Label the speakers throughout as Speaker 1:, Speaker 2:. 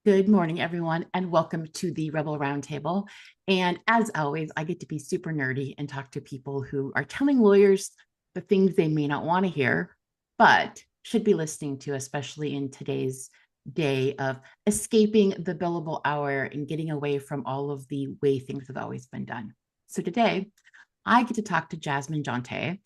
Speaker 1: Good morning, everyone, and welcome to the Rebel Roundtable. And as always, I get to be super nerdy and talk to people who are telling lawyers the things they may not want to hear, but should be listening to, especially in today's day of escaping the billable hour and getting away from all of the way things have always been done. So today, I get to talk to Jasmine Jonte.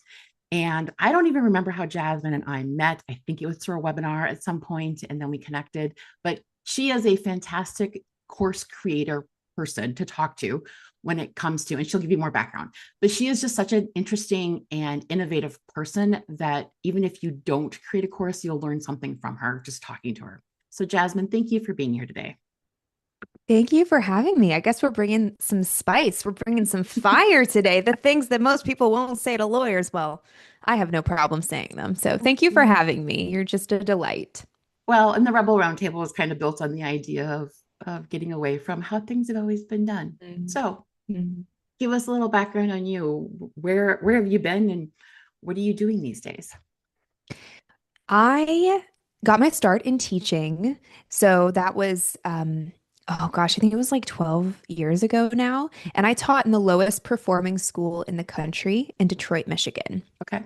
Speaker 1: And I don't even remember how Jasmine and I met. I think it was through a webinar at some point, and then we connected. But she is a fantastic course creator person to talk to when it comes to, and she'll give you more background. But she is just such an interesting and innovative person that even if you don't create a course, you'll learn something from her just talking to her. So, Jasmine, thank you for being here today.
Speaker 2: Thank you for having me. I guess we're bringing some spice. We're bringing some fire today. The things that most people won't say to lawyers. Well, I have no problem saying them. So thank you for having me. You're just a delight.
Speaker 1: Well, and the Rebel Roundtable is kind of built on the idea of getting away from how things have always been done. So,
Speaker 2: Mhm.
Speaker 1: give us a little background on you. Where have you been and what are you doing these days?
Speaker 2: I got my start in teaching. So that was, oh gosh, I think it was like 12 years ago now. And I taught in the lowest performing school in the country in Detroit, Michigan.
Speaker 1: Okay.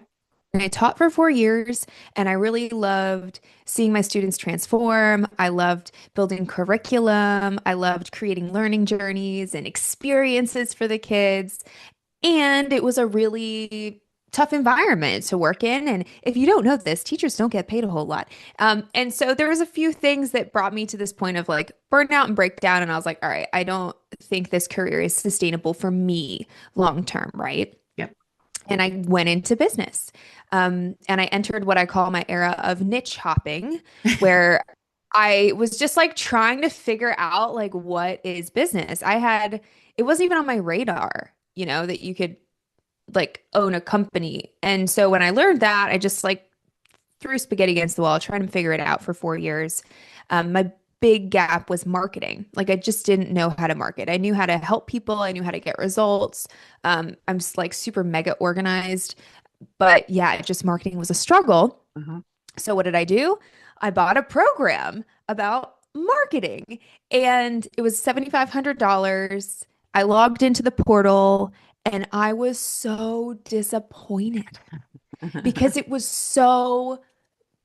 Speaker 2: And I taught for 4 years, and I really loved seeing my students transform. I loved building curriculum. I loved creating learning journeys and experiences for the kids. And it was a really tough environment to work in. And if you don't know this, teachers don't get paid a whole lot. And so there was a few things that brought me to this point of like burnout and breakdown. And I was like, all right, I don't think this career is sustainable for me long term, right?
Speaker 1: Yep.
Speaker 2: And I went into business. And I entered what I call my era of niche hopping, where I was just like trying to figure out like what is business. It wasn't even on my radar, that you could like own a company. And so when I learned that, I just like threw spaghetti against the wall, trying to figure it out for 4 years. My big gap was marketing. Like I just didn't know how to market. I knew how to help people. I knew how to get results. I'm just like super mega organized, but yeah, just marketing was a struggle.
Speaker 1: Uh-huh.
Speaker 2: So what did I do? I bought a program about marketing and it was $7,500. I logged into the portal and I was so disappointed because it was so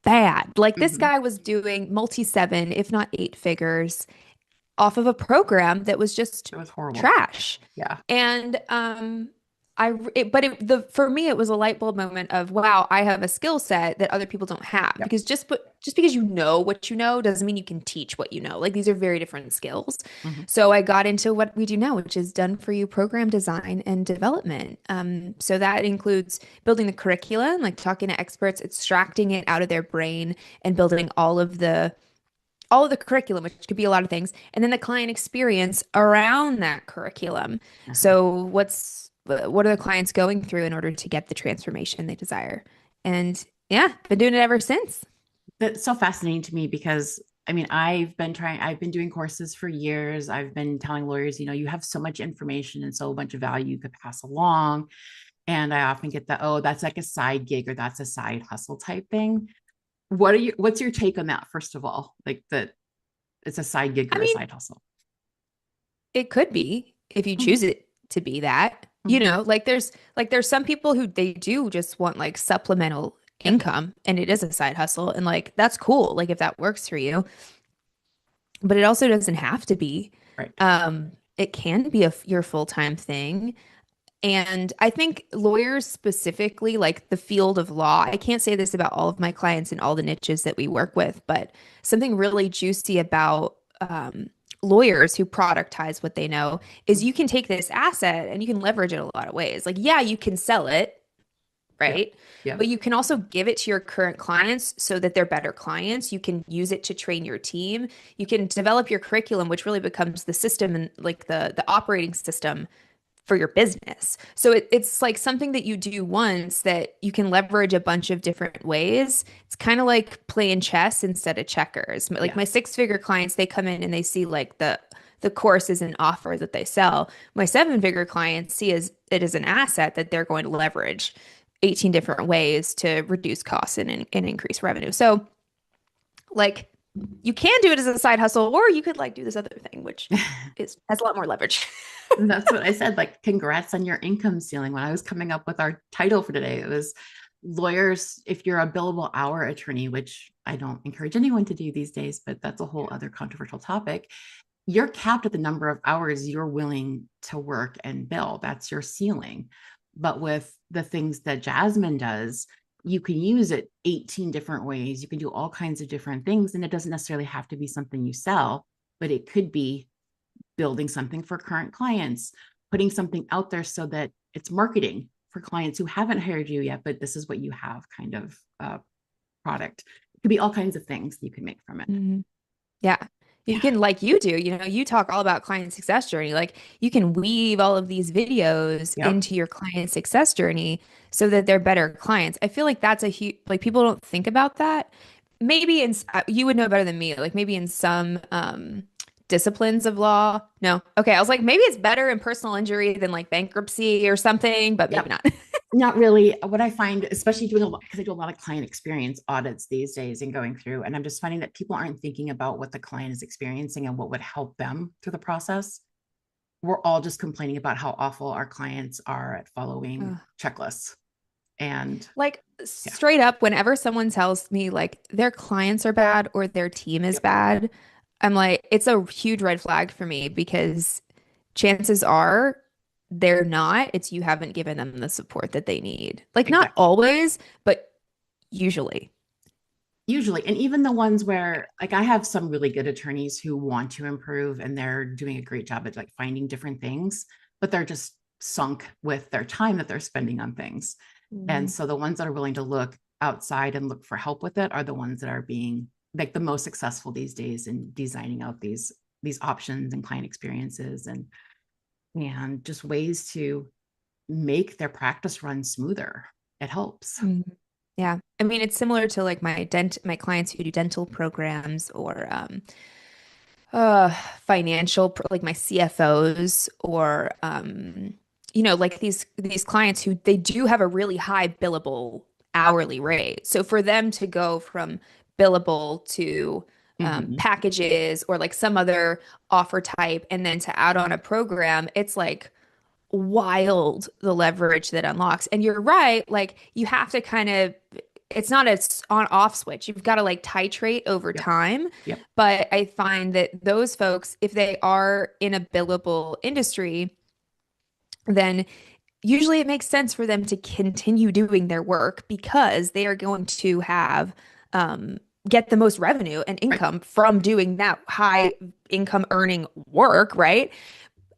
Speaker 2: bad. Like this
Speaker 1: Mhm.
Speaker 2: guy was doing multi seven, if not eight figures off of a program that was just
Speaker 1: It was horrible.
Speaker 2: trash.
Speaker 1: Yeah.
Speaker 2: And but for me it was a light bulb moment of wow, I have a skill set that other people don't have
Speaker 1: Yep.
Speaker 2: because just because you know what you know doesn't mean you can teach what you know. Like these are very different skills.
Speaker 1: Mhm.
Speaker 2: So I got into what we do now, which is done for you program design and development. So that includes building the curriculum, like talking to experts, extracting it out of their brain and building all of the curriculum, which could be a lot of things, and then the client experience around that curriculum.
Speaker 1: Uh-huh.
Speaker 2: So what are the clients going through in order to get the transformation they desire? And yeah, been doing it ever since.
Speaker 1: That's so fascinating to me because I've been doing courses for years. I've been telling lawyers, you have so much information and so much of value you could pass along. And I often get that, oh, that's like a side gig or that's a side hustle type thing. What's your take on that, first of all? Like that it's a side gig
Speaker 2: I
Speaker 1: or a
Speaker 2: mean,
Speaker 1: side hustle?
Speaker 2: it could be if you choose
Speaker 1: Mhm.
Speaker 2: it to be that.
Speaker 1: Mhm.
Speaker 2: Like there's some people who they do just want like supplemental
Speaker 1: Yep.
Speaker 2: income and it is a side hustle and like that's cool, like if that works for you. But it also doesn't have to be.
Speaker 1: Right.
Speaker 2: It can be your full-time thing. And I think lawyers specifically, like the field of law, I can't say this about all of my clients and all the niches that we work with, but something really juicy about lawyers who productize what they know is
Speaker 1: Mhm.
Speaker 2: you can take this asset and you can leverage it a lot of ways. Like, yeah, you can sell it,
Speaker 1: Yep.
Speaker 2: right? But
Speaker 1: Yep.
Speaker 2: you can also give it to your current clients so that they're better clients. You can use it to train your team. You can develop your curriculum, which really becomes the system and like the operating system for your business. So it's like something that you do once that you can leverage a bunch of different ways. It's kind of like playing chess instead of checkers. Like my
Speaker 1: Yes.
Speaker 2: six-figure clients, they come in and they see like the course is an offer that they sell. My seven-figure clients see it as an asset that they're going to leverage 18 different ways to reduce costs and increase revenue. So like you can do it as a side hustle, or you could like do this other thing, which is has a lot more leverage.
Speaker 1: That's what I said. Like, congrats on your income ceiling. When I was coming up with our title for today, it was lawyers, if you're a billable hour attorney, which I don't encourage anyone to do these days, but that's a whole other controversial topic. You're capped at the number of hours you're willing to work and bill. That's your ceiling. But with the things that Jasmine does, you can use it 18 different ways. You can do all kinds of different things. And it doesn't necessarily have to be something you sell, but it could be building something for current clients, putting something out there so that it's marketing for clients who haven't hired you yet, but this is what you have kind of product. It could be all kinds of things you can make from it.
Speaker 2: Mhm. Yeah. You
Speaker 1: Yeah.
Speaker 2: can, like you do, you talk all about client success journey. Like you can weave all of these videos
Speaker 1: Yep.
Speaker 2: into your client success journey so that they're better clients. I feel like that's a huge, like people don't think about that. Maybe you would know better than me, like maybe in some disciplines of law. No. Okay. I was like, maybe it's better in personal injury than like bankruptcy or something, but maybe
Speaker 1: Yep.
Speaker 2: not.
Speaker 1: Not really. What I find, especially doing a lot, because I do a lot of client experience audits these days and going through, and I'm just finding that people aren't thinking about what the client is experiencing and what would help them through the process. We're all just complaining about how awful our clients are at following
Speaker 2: Ugh.
Speaker 1: checklists. And
Speaker 2: Like
Speaker 1: yeah,
Speaker 2: straight up, whenever someone tells me like their clients are bad or their team is
Speaker 1: yep,
Speaker 2: bad, I'm like, it's a huge red flag for me because chances are they're not. It's you haven't given them the support that they need. Like not
Speaker 1: exactly.
Speaker 2: always, but usually.
Speaker 1: Usually, and even the ones where, like, I have some really good attorneys who want to improve and they're doing a great job at like finding different things, but they're just sunk with their time that they're spending on things. And
Speaker 2: Mhm.
Speaker 1: so the ones that are willing to look outside and look for help with it are the ones that are being like the most successful these days in designing out these options and client experiences and just ways to make their practice run smoother. It helps.
Speaker 2: Mhm. Yeah. I mean, it's similar to like my clients who do dental programs or uh like my CFOs or like these clients who they do have a really high billable hourly rate. So for them to go from billable to
Speaker 1: Mhm.
Speaker 2: packages or like some other offer type and then to add on a program, it's like wild the leverage that unlocks. And you're right, like you have to kind of it's not a on off switch. You've got to like titrate over
Speaker 1: Yep.
Speaker 2: time.
Speaker 1: Yep.
Speaker 2: But I find that those folks, if they are in a billable industry, then usually it makes sense for them to continue doing their work because they are going to have um, get the most revenue and
Speaker 1: Right.
Speaker 2: income from doing that high income earning work, right?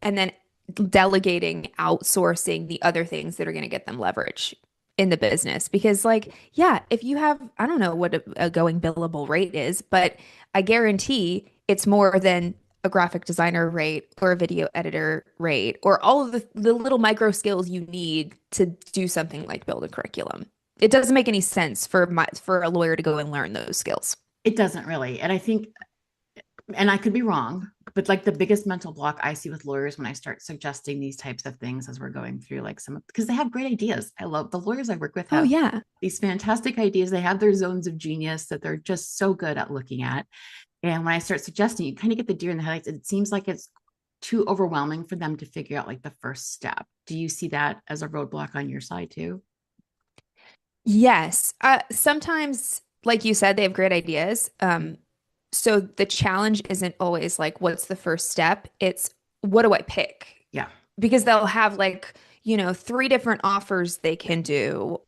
Speaker 2: And then delegating, outsourcing the other things that are going to get them leverage in the business. Because, like, yeah, if you have, I don't know what a going billable rate is, but I guarantee it's more than a graphic designer rate or a video editor rate or all of the little micro skills you need to do something like build a curriculum. It doesn't make any sense for a lawyer to go and learn those skills.
Speaker 1: It doesn't really. And I think, and I could be wrong, but like the biggest mental block I see with lawyers when I start suggesting these types of things as we're going through like some, because they have great ideas. I love the lawyers I work with
Speaker 2: Oh
Speaker 1: have
Speaker 2: yeah.
Speaker 1: these fantastic ideas. They have their zones of genius that they're just so good at looking at. And when I start suggesting, you kind of get the deer in the headlights. It seems like it's too overwhelming for them to figure out like the first step. Do you see that as a roadblock on your side too?
Speaker 2: Yes. Sometimes, like you said, they have great ideas. So the challenge isn't always like, what's the first step? It's what do I pick?
Speaker 1: Yeah.
Speaker 2: Because they'll have like, three different offers they can do,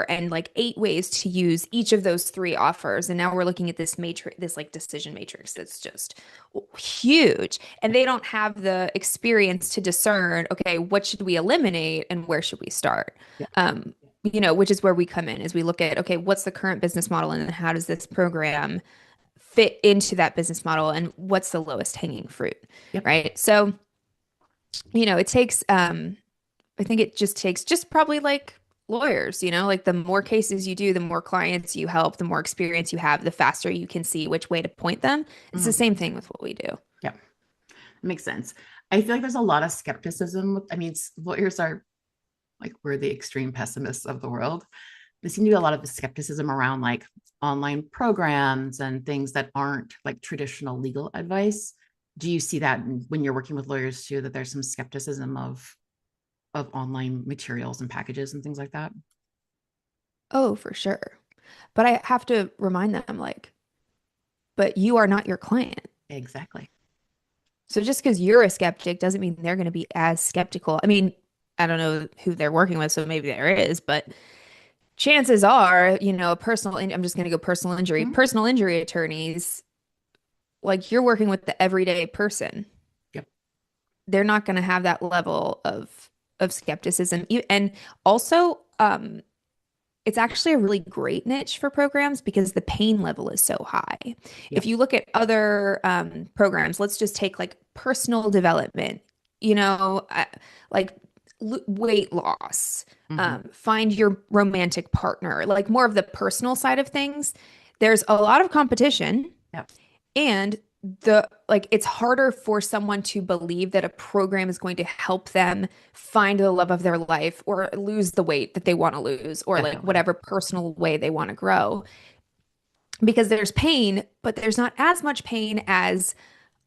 Speaker 2: and like eight ways to use each of those three offers. And now we're looking at this matrix, this like decision matrix that's just huge. And they don't have the experience to discern, okay, what should we eliminate and where should we start?
Speaker 1: Yeah.
Speaker 2: Which is where we come in, is we look at, okay, what's the current business model and then how does this program fit into that business model and what's the lowest hanging fruit,
Speaker 1: Yep.
Speaker 2: right? So, it takes I think it just takes just probably like lawyers, like the more cases you do, the more clients you help, the more experience you have, the faster you can see which way to point them. It's the
Speaker 1: Mhm.
Speaker 2: same thing with what we do.
Speaker 1: Yeah. Makes sense. I feel like there's a lot of skepticism. I mean, lawyers are like, we're the extreme pessimists of the world. there seems to be a lot of skepticism around like online programs and things that aren't like traditional legal advice. Do you see that when you're working with lawyers too, that there's some skepticism of online materials and packages and things like that?
Speaker 2: Oh, for sure. But I have to remind them, like, but you are not your client.
Speaker 1: Exactly.
Speaker 2: So just because you're a skeptic doesn't mean they're going to be as skeptical. I mean, I don't know who they're working with, so maybe there is, but chances are, I'm just going to go
Speaker 1: Mhm.
Speaker 2: personal injury attorneys, like you're working with the everyday person.
Speaker 1: Yep.
Speaker 2: They're not going to have that level of skepticism. And also, it's actually a really great niche for programs because the pain level is so high. If
Speaker 1: Yep.
Speaker 2: you look at other programs, let's just take like personal development, you know, uh, like weight loss,
Speaker 1: Hmm.
Speaker 2: find your romantic partner, like more of the personal side of things. There's a lot of competition
Speaker 1: Yep.
Speaker 2: and the like it's harder for someone to believe that a program is going to help them find the love of their life or lose the weight that they want to lose or like
Speaker 1: Definitely.
Speaker 2: whatever personal way they want to grow because there's pain, but there's not as much pain as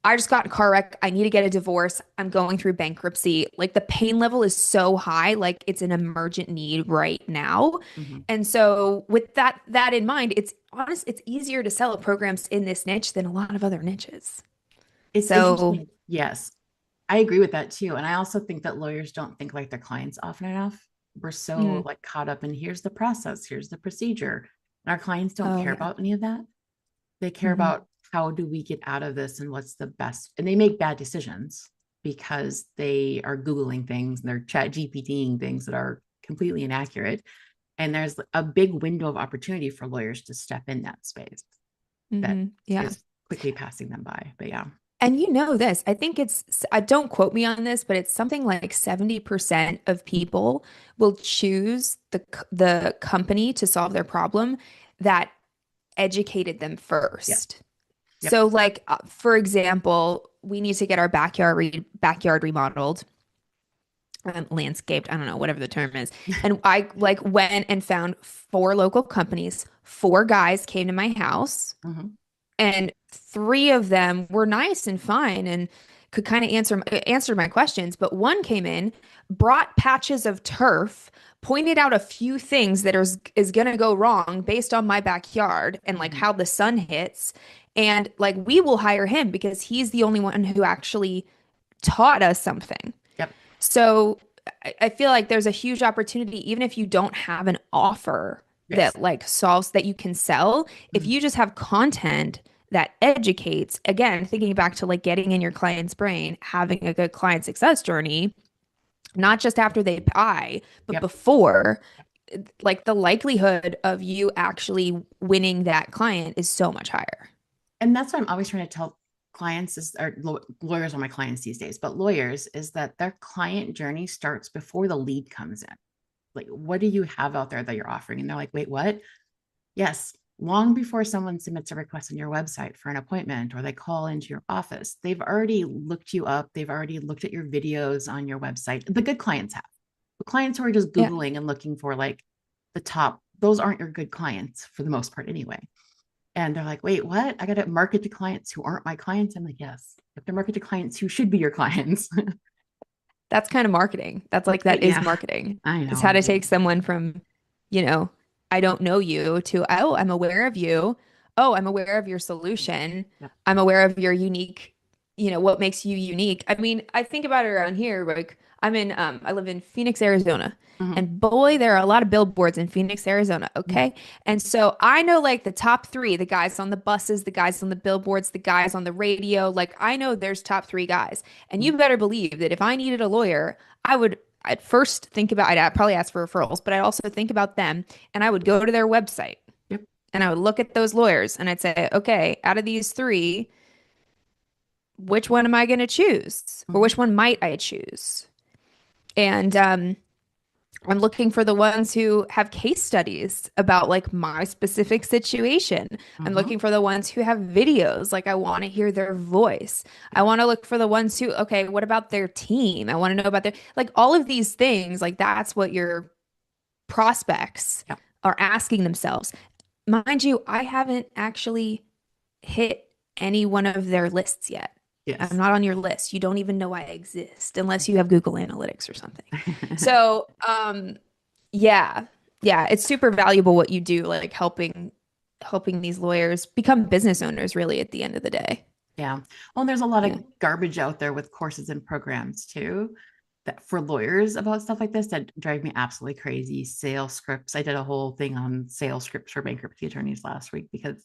Speaker 2: I just got in a car wreck. I need to get a divorce. I'm going through bankruptcy. Like the pain level is so high, like it's an emergent need right now.
Speaker 1: Hmm.
Speaker 2: And so with that in mind, it's easier to sell programs in this niche than a lot of other niches.
Speaker 1: It's
Speaker 2: So,
Speaker 1: interesting. Yes, I agree with that too. And I also think that lawyers don't think like their clients often enough. We're so
Speaker 2: mm,
Speaker 1: like caught up in here's the process, here's the procedure. And our clients don't
Speaker 2: oh
Speaker 1: care
Speaker 2: yeah.
Speaker 1: about any of that. They care
Speaker 2: Hmm.
Speaker 1: about how do we get out of this and what's the best. And they make bad decisions because they are Googling things and they're chat GPTing things that are completely inaccurate. And there's a big window of opportunity for lawyers to step in that space that
Speaker 2: Yeah.
Speaker 1: is quickly passing them by. But yeah.
Speaker 2: And you know this, I think don't quote me on this, but it's something like 70% of people will choose the company to solve their problem that educated them
Speaker 1: Yeah.
Speaker 2: first.
Speaker 1: Yep.
Speaker 2: So like for example, we need to get our backyard remodeled, landscaped, I don't know, whatever the term is. And I like went and found four local companies. Four guys came to my house
Speaker 1: Hmm.
Speaker 2: and three of them were nice and fine and could kind of answer my questions, but one came in, brought patches of turf, pointed out a few things that is going to go wrong based on my backyard and like
Speaker 1: Hmm.
Speaker 2: how the sun hits, and like we will hire him because he's the only one who actually taught us something.
Speaker 1: Yep.
Speaker 2: So I feel like there's a huge opportunity, even if you don't have an offer
Speaker 1: Yes.
Speaker 2: that like solves that you can sell, if
Speaker 1: Mhm.
Speaker 2: you just have content that educates, again, thinking back to like getting in your client's brain, having a good client success journey, not just after they buy, but
Speaker 1: Yep.
Speaker 2: before, like the likelihood of you actually winning that client is so much higher.
Speaker 1: And that's what I'm always trying to tell clients is, or lawyers are my clients these days, but lawyers is that their client journey starts before the lead comes in. Like, what do you have out there that you're offering? And they're like, wait, what? Yes. Long before someone submits a request on your website for an appointment or they call into your office, they've already looked you up. They've already looked at your videos on your website. The good clients have. The clients who are just
Speaker 2: Yeah.
Speaker 1: Googling and looking for like the top, those aren't your good clients for the most part anyway. And they're like, wait, what? I got to market to clients who aren't my clients. I'm like, yes, you have to market to clients who should be your clients.
Speaker 2: That's kind of marketing. That's like that is
Speaker 1: Yeah,
Speaker 2: marketing.
Speaker 1: I
Speaker 2: It's how
Speaker 1: know.
Speaker 2: to take someone from, you know, I don't know you to, oh, I'm aware of you. Oh, I'm aware of your solution.
Speaker 1: Yep.
Speaker 2: I'm aware of your unique, what makes you unique. I mean, I think about it around here. Like I live in Phoenix, Arizona.
Speaker 1: Mhm.
Speaker 2: And boy, there are a lot of billboards in Phoenix, Arizona.
Speaker 1: Mhm.
Speaker 2: Okay. And so I know like the top three, the guys on the buses, the guys on the billboards, the guys on the radio. Like I know there's top three guys. And
Speaker 1: Mhm.
Speaker 2: you better believe that if I needed a lawyer, I'd first think about, I'd probably ask for referrals, but I'd also think about them and I would go to their website
Speaker 1: Yep.
Speaker 2: and I would look at those lawyers and I'd say, okay, out of these three, which one am I going to choose? Or
Speaker 1: Mhm.
Speaker 2: which one might I choose? And I'm looking for the ones who have case studies about like my specific situation. I'm
Speaker 1: Mhm.
Speaker 2: looking for the ones who have videos. Like I want to hear their voice. I
Speaker 1: Yep.
Speaker 2: want to look for the ones who, okay, what about their team? I want to know about their, like all of these things. Like that's what your prospects
Speaker 1: Yep.
Speaker 2: are asking themselves. Mind you, I haven't actually hit any one of their lists yet. I'm
Speaker 1: Yes.
Speaker 2: not on your list. You don't even know I exist unless you have Google Analytics or something. So, yeah, yeah, it's super valuable what you do, like helping these lawyers become business owners, really, at the end of the day.
Speaker 1: Yeah. Well, and there's a lot
Speaker 2: Yeah.
Speaker 1: of garbage out there with courses and programs too that for lawyers about stuff like this that drive me absolutely crazy. Sales scripts. I did a whole thing on sales scripts for bankruptcy attorneys last week because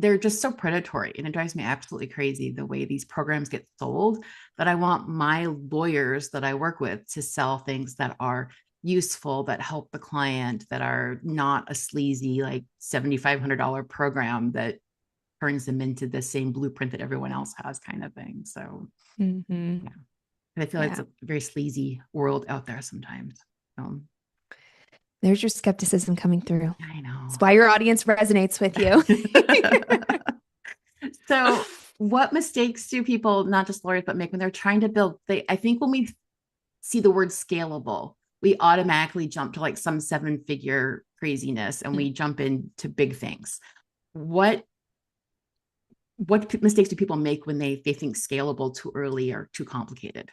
Speaker 1: they're just so predatory and it drives me absolutely crazy the way these programs get sold that I want my lawyers that I work with to sell things that are useful, that help the client, that are not a sleazy like $7,500 program that turns them into the same blueprint that everyone else has kind of thing. So
Speaker 2: Hmm.
Speaker 1: yeah, and I feel like it's
Speaker 2: Yeah.
Speaker 1: a very sleazy world out there sometimes.
Speaker 2: There's your skepticism coming through.
Speaker 1: I
Speaker 2: It's
Speaker 1: know.
Speaker 2: why your audience resonates with you.
Speaker 1: So what mistakes do people, not just lawyers, but make when they're trying to build, I think when we see the word scalable, we automatically jump to like some seven-figure craziness and we jump into big things. What mistakes do people make when they think scalable too early or too complicated?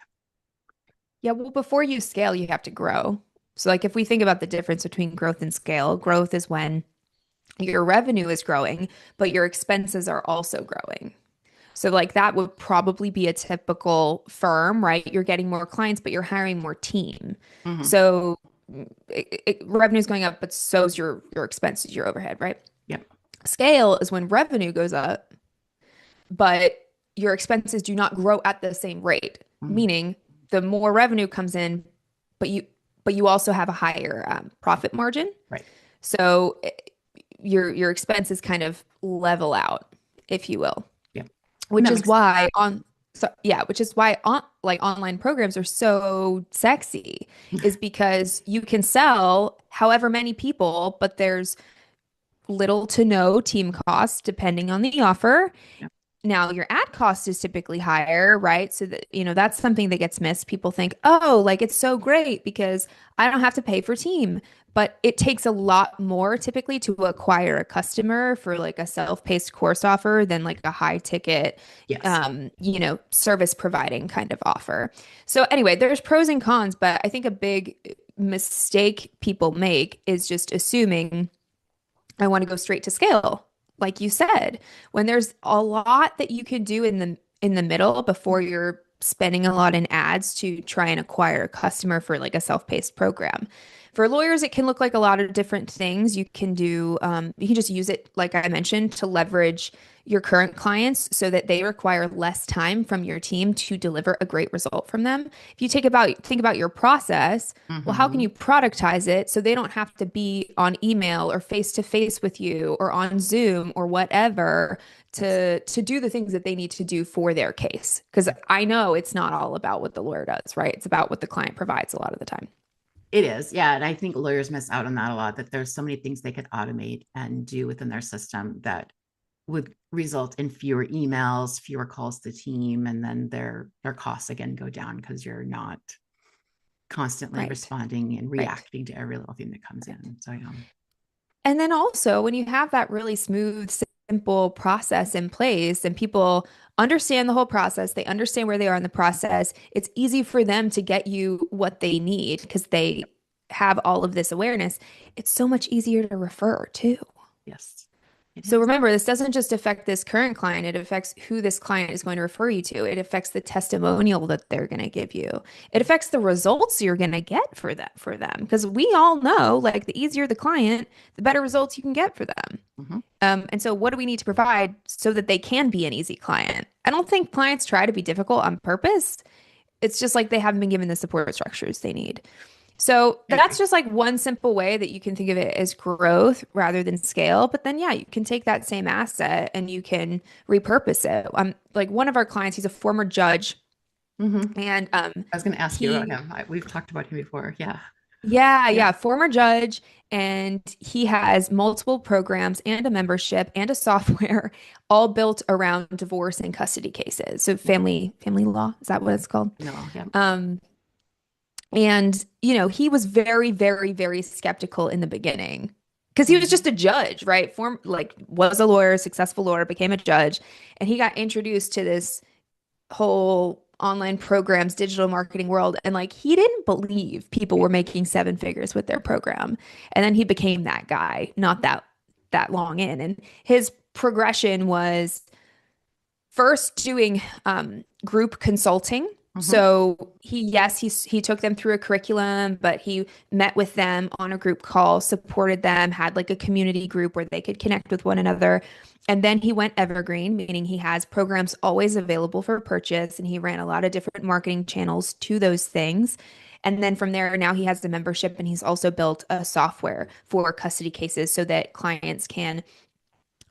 Speaker 2: Yeah, well, before you scale, you have to grow. So, like, if we think about the difference between growth and scale, growth is when your revenue is growing, but your expenses are also growing. So, like, that would probably be a typical firm, right? You're getting more clients, but you're hiring more team.
Speaker 1: Mm-hmm.
Speaker 2: So, revenue is going up, but so's your expenses, your overhead, right?
Speaker 1: Yep.
Speaker 2: Scale is when revenue goes up, but your expenses do not grow at the same rate,
Speaker 1: Mm-hmm.
Speaker 2: meaning the more revenue comes in, but you also have a higher profit margin.
Speaker 1: Right.
Speaker 2: So your expenses kind of level out, if you will,
Speaker 1: Yep. And
Speaker 2: which
Speaker 1: that
Speaker 2: is
Speaker 1: makes sense.
Speaker 2: why which is why like online programs are so sexy, is because you can sell however many people, but there's little to no team costs depending on the offer.
Speaker 1: Yep.
Speaker 2: Now, your ad cost is typically higher, right? So that, that's something that gets missed. People think, oh, like it's so great because I don't have to pay for team. But it takes a lot more typically to acquire a customer for like a self-paced course offer than like a high ticket,
Speaker 1: Yes.
Speaker 2: service providing kind of offer. So anyway, there's pros and cons, but I think a big mistake people make is just assuming I want to go straight to scale, like you said, when there's a lot that you can do in the middle before you're spending a lot in ads to try and acquire a customer for like a self-paced program. For lawyers, it can look like a lot of different things. You can do, you can just use it, like I mentioned, to leverage your current clients so that they require less time from your team to deliver a great result from them. If you think about your process, well, how can
Speaker 1: Mm-hmm.
Speaker 2: you productize it so they don't have to be on email or face to face with you or on Zoom or whatever
Speaker 1: Yes.
Speaker 2: to do the things that they need to do for their case? Because I know it's not all about what the lawyer does, right? It's about what the client provides a lot of the time.
Speaker 1: It is. Yeah. And I think lawyers miss out on that a lot, that there's so many things they could automate and do within their system that would result in fewer emails, fewer calls to team, and then their costs again go down because you're not constantly
Speaker 2: Right.
Speaker 1: responding and
Speaker 2: Right.
Speaker 1: reacting to every little thing that comes
Speaker 2: Right.
Speaker 1: in. So yeah.
Speaker 2: And then also, when you have that really smooth, simple process in place and people understand the whole process, they understand where they are in the process, it's easy for them to get you what they need because they have all of this awareness. It's so much easier to refer too.
Speaker 1: Yes, it
Speaker 2: So
Speaker 1: is.
Speaker 2: remember, this doesn't just affect this current client, it affects who this client is going to refer you to. It affects the testimonial that they're going to give you. It affects the results you're going to get for them. Because we all know, like the easier the client, the better results you can get for them.
Speaker 1: Mm-hmm.
Speaker 2: And so what do we need to provide so that they can be an easy client? I don't think clients try to be difficult on purpose. It's just like they haven't been given the support structures they need. So
Speaker 1: I
Speaker 2: that's
Speaker 1: agree.
Speaker 2: just like one simple way that you can think of it as growth rather than scale. But then, yeah, you can take that same asset and you can repurpose it. Like one of our clients, he's a former judge,
Speaker 1: Mm-hmm.
Speaker 2: and
Speaker 1: I was going to ask you about
Speaker 2: he,
Speaker 1: him. We've talked about him before. Yeah. Yeah.
Speaker 2: yeah, former judge, and he has multiple programs and a membership and a software all built around divorce and custody cases. So family law, is that what it's called?
Speaker 1: No. Yeah.
Speaker 2: Um, And, he was very, very, very skeptical in the beginning because he was
Speaker 1: Mhm.
Speaker 2: just a judge, right? Was a lawyer, successful lawyer, became a judge, and he got introduced to this whole online programs, digital marketing world. And like, he didn't believe people
Speaker 1: Yeah.
Speaker 2: were making seven figures with their program. And then he became that guy, not that long in. And his progression was first doing group consulting.
Speaker 1: Mhm.
Speaker 2: So he took them through a curriculum, but he met with them on a group call, supported them, had like a community group where they could connect with one another. And then he went evergreen, meaning he has programs always available for purchase, and he ran a lot of different marketing channels to those things. And then from there, now he has the membership, and he's also built a software for custody cases so that clients can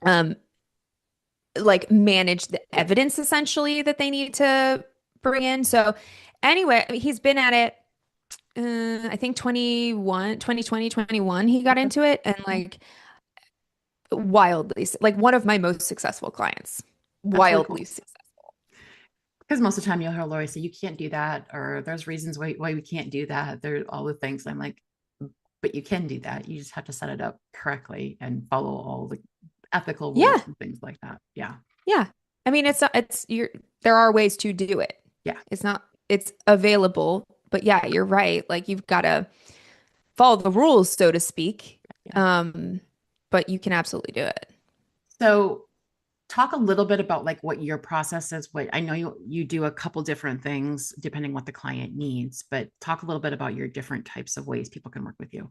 Speaker 2: um, like manage the
Speaker 1: Yeah.
Speaker 2: evidence essentially that they need to bring in. So anyway, he's been at it I think 2020, 21 he got
Speaker 1: Okay.
Speaker 2: into it, and
Speaker 1: Yeah.
Speaker 2: like wildly like one of my most successful clients.
Speaker 1: That's really
Speaker 2: Wildly
Speaker 1: cool.
Speaker 2: successful.
Speaker 1: Because most of the time you'll hear lawyers say you can't do that, or there's reasons why we can't do that. There all the things. I'm like, but you can do that. You just have to set it up correctly and follow all the ethical rules
Speaker 2: Yeah.
Speaker 1: and things like that. Yeah.
Speaker 2: Yeah. I mean, it's you're there are ways to do it.
Speaker 1: Yeah.
Speaker 2: It's available, but yeah, you're right. Like you've got to follow the rules, so to speak.
Speaker 1: Yeah.
Speaker 2: Um, but you can absolutely do it.
Speaker 1: So talk a little bit about like what your process is. What I know you do a couple different things depending what the client needs, but talk a little bit about your different types of ways people can work with you.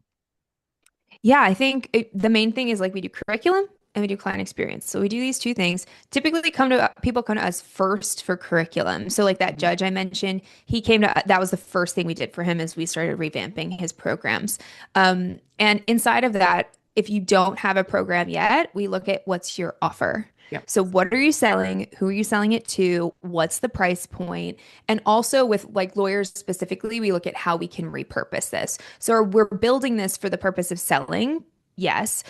Speaker 2: Yeah, I think the main thing is like we do curriculum and we do client experience. So we do these two things. Typically, people come to us first for curriculum. So like that
Speaker 1: Mhm.
Speaker 2: judge I mentioned, he came to that was the first thing we did for him as we started revamping his programs. And inside of that, if you don't have a program yet, we look at what's your offer.
Speaker 1: Yep.
Speaker 2: So what are you selling? Who are you selling it to? What's the price point? And also with like lawyers specifically, we look at how we can repurpose this. So we're building this for the purpose of selling, yes,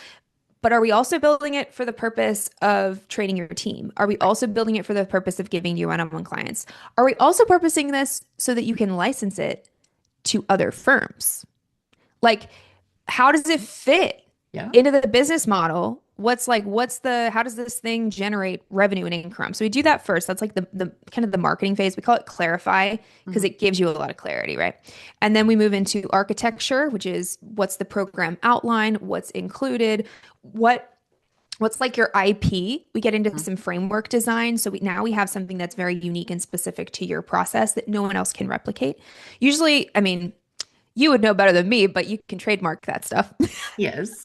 Speaker 2: but are we also building it for the purpose of training your team? Are we
Speaker 1: Right.
Speaker 2: also building it for the purpose of giving you one-on-one clients? Are we also purposing this so that you can license it to other firms? Like, how does it fit
Speaker 1: Yeah.
Speaker 2: into the business model? How does this thing generate revenue and income? So we do that first. That's like the kind of the marketing phase. We call it clarify because
Speaker 1: Mhm.
Speaker 2: it gives you a lot of clarity, right? And then we move into architecture, which is what's the program outline, what's included, what's like your IP. We get into
Speaker 1: Mhm.
Speaker 2: some framework design. So now we have something that's very unique and specific to your process that no one else can replicate. Usually, I mean, you would know better than me, but you can trademark that stuff.
Speaker 1: Yes.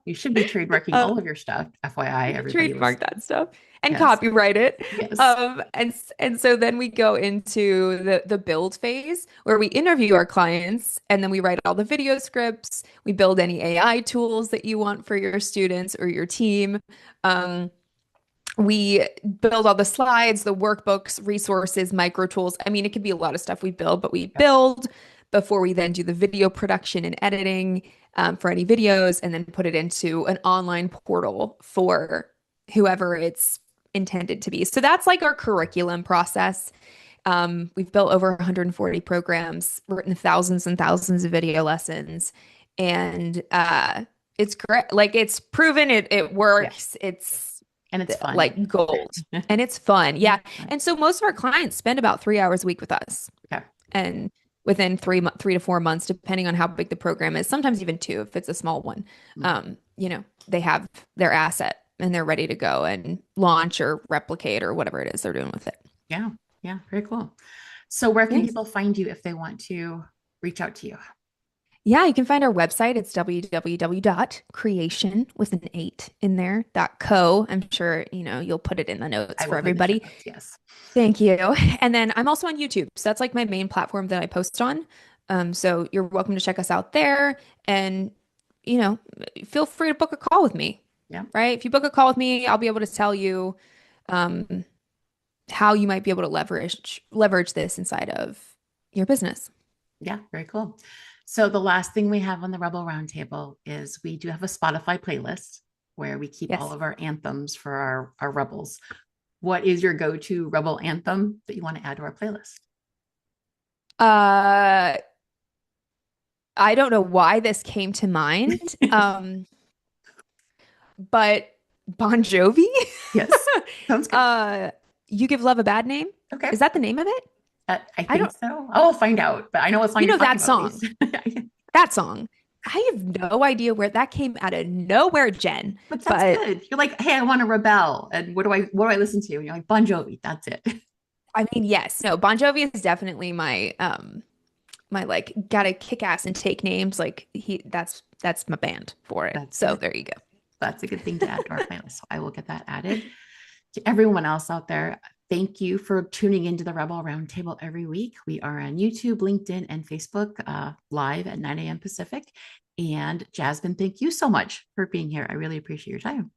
Speaker 1: You should be trademarking
Speaker 2: Uh,
Speaker 1: all of your stuff. FYI,
Speaker 2: you can
Speaker 1: everybody
Speaker 2: trademark
Speaker 1: listen.
Speaker 2: that stuff and
Speaker 1: Yes.
Speaker 2: copyright it.
Speaker 1: Yes.
Speaker 2: And so then we go into the build phase where we interview our clients and then we write all the video scripts. We build any AI tools that you want for your students or your team. Um, we build all the slides, the workbooks, resources, micro tools. I mean, it could be a lot of stuff we build, but we
Speaker 1: Yep.
Speaker 2: build before we then do the video production and editing for any videos and then put it into an online portal for whoever it's intended to be. So that's like our curriculum process. We've built over 140 programs, written thousands and thousands of video lessons, and it's great. Like it's proven it
Speaker 1: Yeah.
Speaker 2: works. It's
Speaker 1: And it's fun.
Speaker 2: like gold and it's fun.
Speaker 1: And
Speaker 2: Yeah.
Speaker 1: it's fun.
Speaker 2: And so most of our clients spend about 3 hours a week with us
Speaker 1: Okay.
Speaker 2: and within 3 to 4 months, depending on how big the program is, sometimes even two, if it's a small one,
Speaker 1: Mhm.
Speaker 2: they have their asset and they're ready to go and launch or replicate or whatever it is they're doing with it.
Speaker 1: Yeah. Yeah. Very cool. So where can
Speaker 2: Yes.
Speaker 1: people find you if they want to reach out to you?
Speaker 2: Yeah, you can find our website. It's www.creation with an eight in there, .co. I'm sure, you'll put it in the notes
Speaker 1: I
Speaker 2: for
Speaker 1: will put in the show
Speaker 2: everybody.
Speaker 1: notes. Yes.
Speaker 2: Thank you. And then I'm also on YouTube. So that's like my main platform that I post on. So you're welcome to check us out there and, you know, feel free to book a call with me,
Speaker 1: Yeah.
Speaker 2: right? If you book a call with me, I'll be able to tell you um, how you might be able to leverage this inside of your business.
Speaker 1: Yeah. Very cool. So the last thing we have on the Rebel Roundtable is we do have a Spotify playlist where we keep all
Speaker 2: Yes.
Speaker 1: of our anthems for our rebels. What is your go-to rebel anthem that you want to add to our playlist?
Speaker 2: Uh, I don't know why this came to mind. But Bon Jovi?
Speaker 1: Yes. Sounds good.
Speaker 2: Uh, You Give Love a Bad Name?
Speaker 1: Okay.
Speaker 2: Is that the name of it?
Speaker 1: I
Speaker 2: I
Speaker 1: think
Speaker 2: don't,
Speaker 1: so. I'll find out, but I know what song
Speaker 2: you
Speaker 1: you're
Speaker 2: know
Speaker 1: talking
Speaker 2: that
Speaker 1: about at least.
Speaker 2: song. That song. I have no idea where that came out of nowhere, Jen.
Speaker 1: But that's
Speaker 2: But
Speaker 1: good. You're like, hey, I want to rebel. And what do I listen to? And you're like, Bon Jovi. That's it.
Speaker 2: I mean, yes, no, Bon Jovi is definitely my like gotta kick ass and take names. Like that's my band for it.
Speaker 1: That's
Speaker 2: So
Speaker 1: good.
Speaker 2: there you go.
Speaker 1: That's a good thing to add to our playlist. So I will get that added. To everyone else out there, thank you for tuning into the Rebel Roundtable every week. We are on YouTube, LinkedIn, and Facebook live at 9 a.m. Pacific. And Jasmine, thank you so much for being here. I really appreciate your time.